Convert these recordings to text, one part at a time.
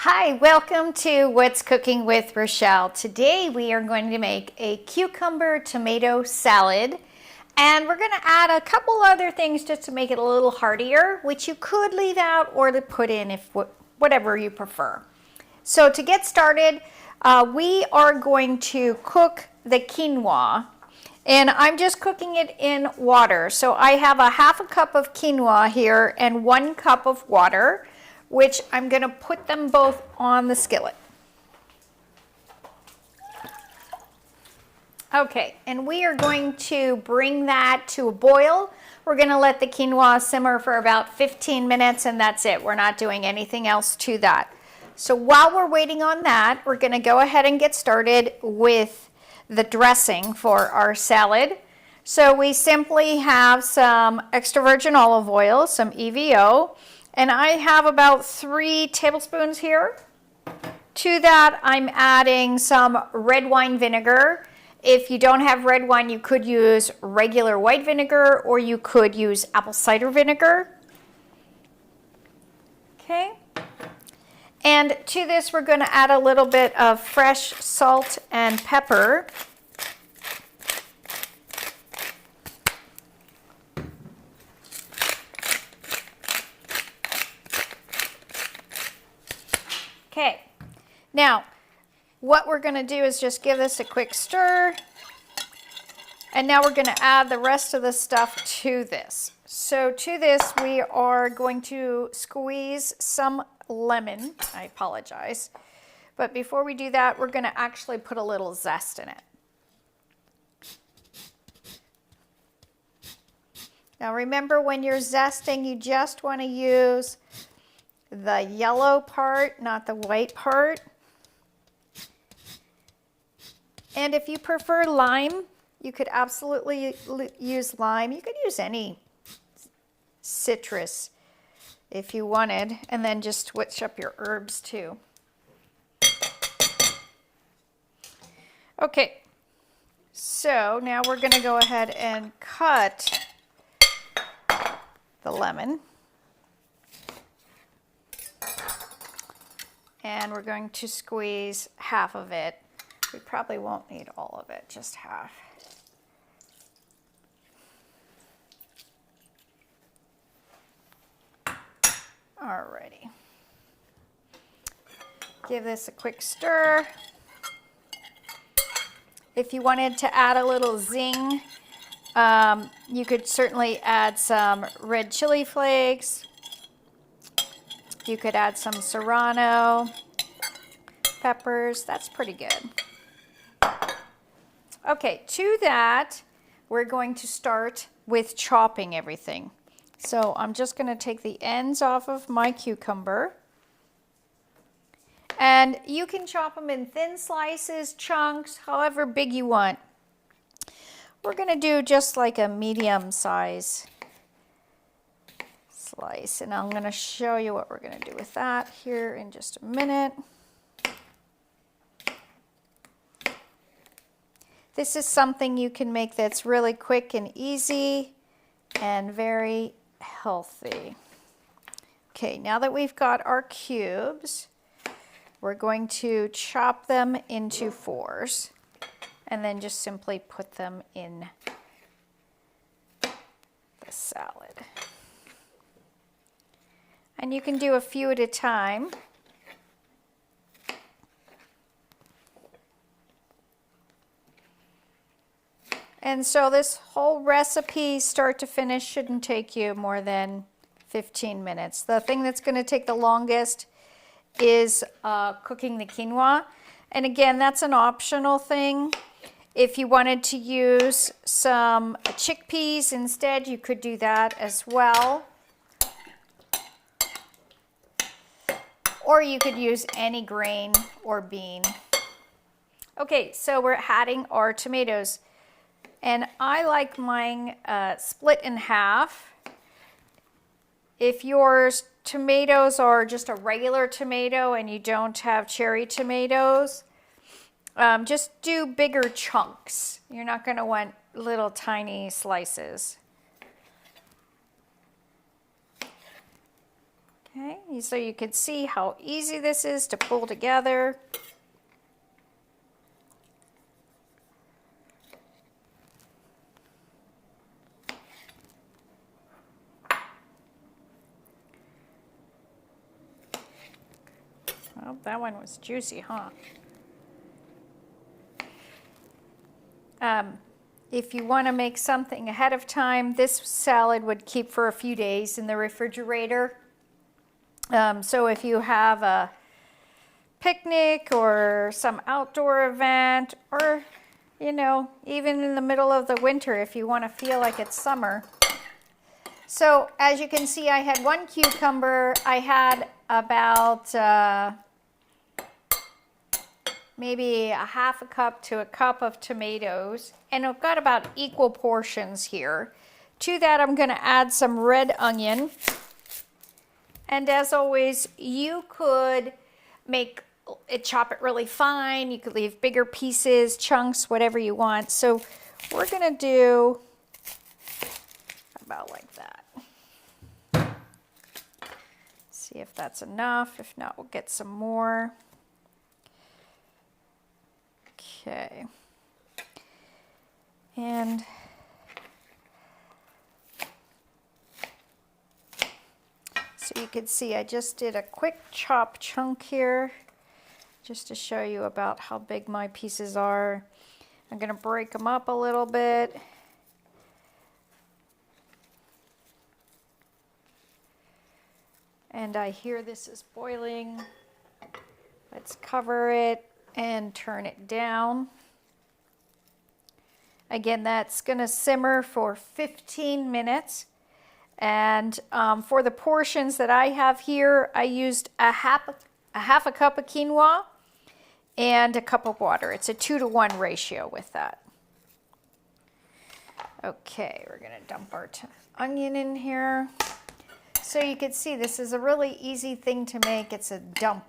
Hi, welcome to What's Cooking with Rochelle. Today we are going to make a cucumber tomato salad, and we're going to add a couple other things just to make it a little heartier, which you could leave out or to put in if whatever you prefer. So to get started, we are going to cook the quinoa, and I'm just cooking it in water. So I have a half a cup of quinoa here and 1 cup of water, which I'm going to put them both on the skillet. Okay, and we are going to bring that to a boil. We're going to let the quinoa simmer for about 15 minutes, and that's it. We're not doing anything else to that. So while we're waiting on that, we're going to go ahead and get started with the dressing for our salad. So we simply have some extra virgin olive oil, some EVO, and I have about 3 tablespoons here. To that, I'm adding some red wine vinegar. If you don't have red wine, you could use regular white vinegar, or you could use apple cider vinegar. Okay. And to this, we're going to add a little bit of fresh salt and pepper. Okay, now what we're going to do is just give this a quick stir, and now we're going to add the rest of the stuff to this. So to this, we are going to squeeze some lemon. I apologize, but before we do that, we're going to actually put a little zest in it. Now remember, when you're zesting, you just want to use the yellow part, not the white part. And if you prefer lime, you could absolutely use lime. You could use any citrus if you wanted, and then just switch up your herbs too. Okay, so now we're going to go ahead and cut the lemon. And we're going to squeeze half of it. We probably won't need all of it, just half. Alrighty. Give this a quick stir. If you wanted to add a little zing, you could certainly add some red chili flakes. You could add some serrano peppers. That's pretty good. Okay, to that, we're going to start with chopping everything. So I'm just going to take the ends off of my cucumber. And you can chop them in thin slices, chunks, however big you want. We're going to do just like a medium size slice, and I'm going to show you what we're going to do with that here in just a minute. This is something you can make that's really quick and easy and very healthy. Okay, now that we've got our cubes, we're going to chop them into 4s and then just simply put them in the salad. And you can do a few at a time. And so this whole recipe, start to finish, shouldn't take you more than 15 minutes. The thing that's going to take the longest is cooking the quinoa. And again, that's an optional thing. If you wanted to use some chickpeas instead, you could do that as well. Or you could use any grain or bean. Okay, so we're adding our tomatoes. And I like mine split in half. If your tomatoes are just a regular tomato and you don't have cherry tomatoes, just do bigger chunks. You're not going to want little tiny slices. Okay, so you can see how easy this is to pull together. Well, that one was juicy, huh? If you want to make something ahead of time, this salad would keep for a few days in the refrigerator. So if you have a picnic or some outdoor event, or, you know, even in the middle of the winter if you want to feel like it's summer. So as you can see, I had 1 cucumber. I had about maybe a half a cup to a cup of tomatoes, and I've got about equal portions here. To that, I'm going to add some red onion. And as always, you could chop it really fine. You could leave bigger pieces, chunks, whatever you want. So we're going to do about like that. See if that's enough. If not, we'll get some more. Okay. And so you can see I just did a quick chop chunk here just to show you about how big my pieces are. I'm going to break them up a little bit. And I hear this is boiling. Let's cover it and turn it down. Again, that's going to simmer for 15 minutes. And for the portions that I have here, I used a half a cup of quinoa and a cup of water. It's a 2-to-1 ratio with that. Okay, we're going to dump our onion in here. So you can see this is a really easy thing to make. It's a dump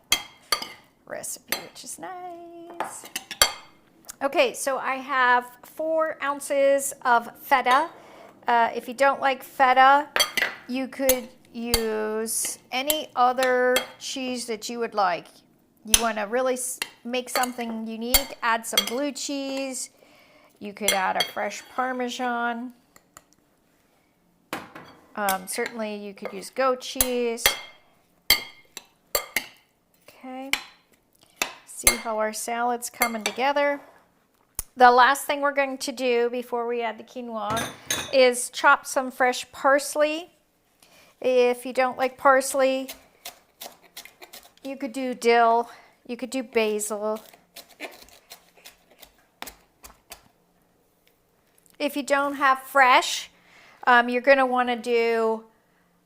recipe, which is nice. Okay, so I have 4 ounces of feta. If you don't like feta, you could use any other cheese that you would like. You want to really make something unique, add some blue cheese. You could add a fresh Parmesan. Certainly you could use goat cheese. Okay, see how our salad's coming together. The last thing we're going to do before we add the quinoa is chop some fresh parsley. If you don't like parsley, you could do dill, you could do basil. If you don't have fresh, you're going to want to do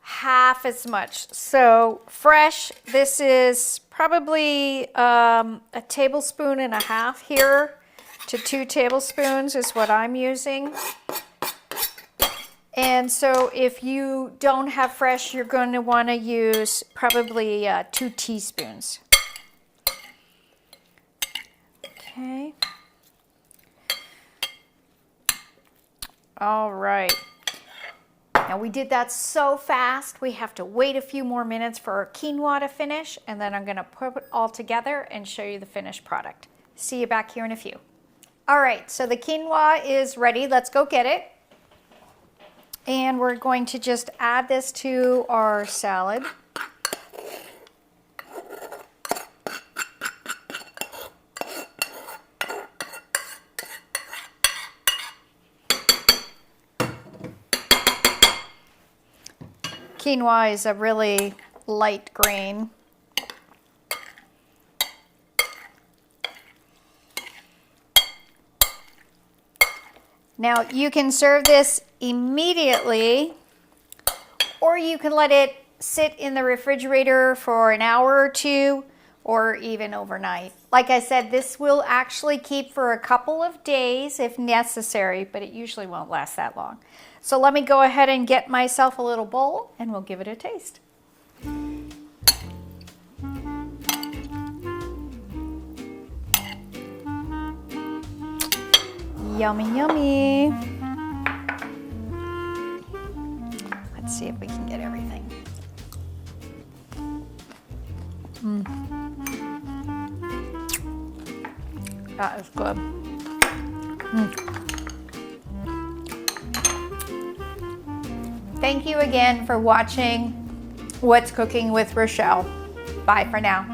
half as much. So fresh, this is probably a tablespoon and a half here to 2 tablespoons is what I'm using. And so if you don't have fresh, you're going to want to use probably 2 teaspoons. Okay. All right. Now we did that so fast, we have to wait a few more minutes for our quinoa to finish, and then I'm going to put it all together and show you the finished product. See you back here in a few. All right, so the quinoa is ready. Let's go get it. And we're going to just add this to our salad. Quinoa is a really light grain. Now you can serve this immediately, or you can let it sit in the refrigerator for an hour or 2, or even overnight. Like I said, this will actually keep for a couple of days if necessary, but it usually won't last that long. So let me go ahead and get myself a little bowl and we'll give it a taste. Yummy, yummy. Let's see if we can get everything. That is good. Thank you again for watching What's Cooking with Rochelle. Bye for now.